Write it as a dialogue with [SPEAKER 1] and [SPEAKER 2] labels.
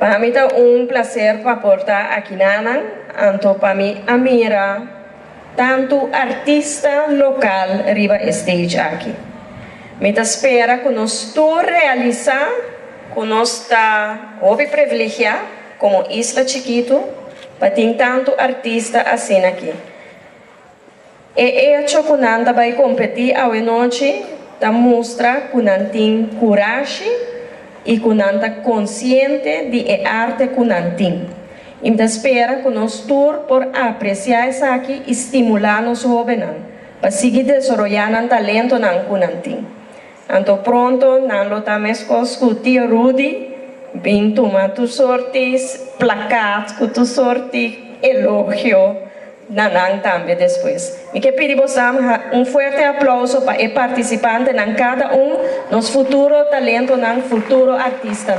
[SPEAKER 1] Para mim é um prazer para portar aqui na Anto para mim admira tanto artista local riba stage aqui. Me espera que nós tu realizar, que nós está houve privilegiado como Isla Chiquito para ter tanto artista assim aqui. E hecho que nós vai competir a noite, tá mostra que nós tem coragem e que nós está consciente de arte que nós tem. E me espera que nós tour por apreciar isso aqui e estimular os jovens para seguir desenvolvendo o talento que nós tem. Então pronto, nós estamos com o tio Rudy, bem tomar tu sortes, placados com tu sorte, elogio, nanang também depois. E que pedimos forte aplauso para o participante, cada nos futuro talento, futuro artista.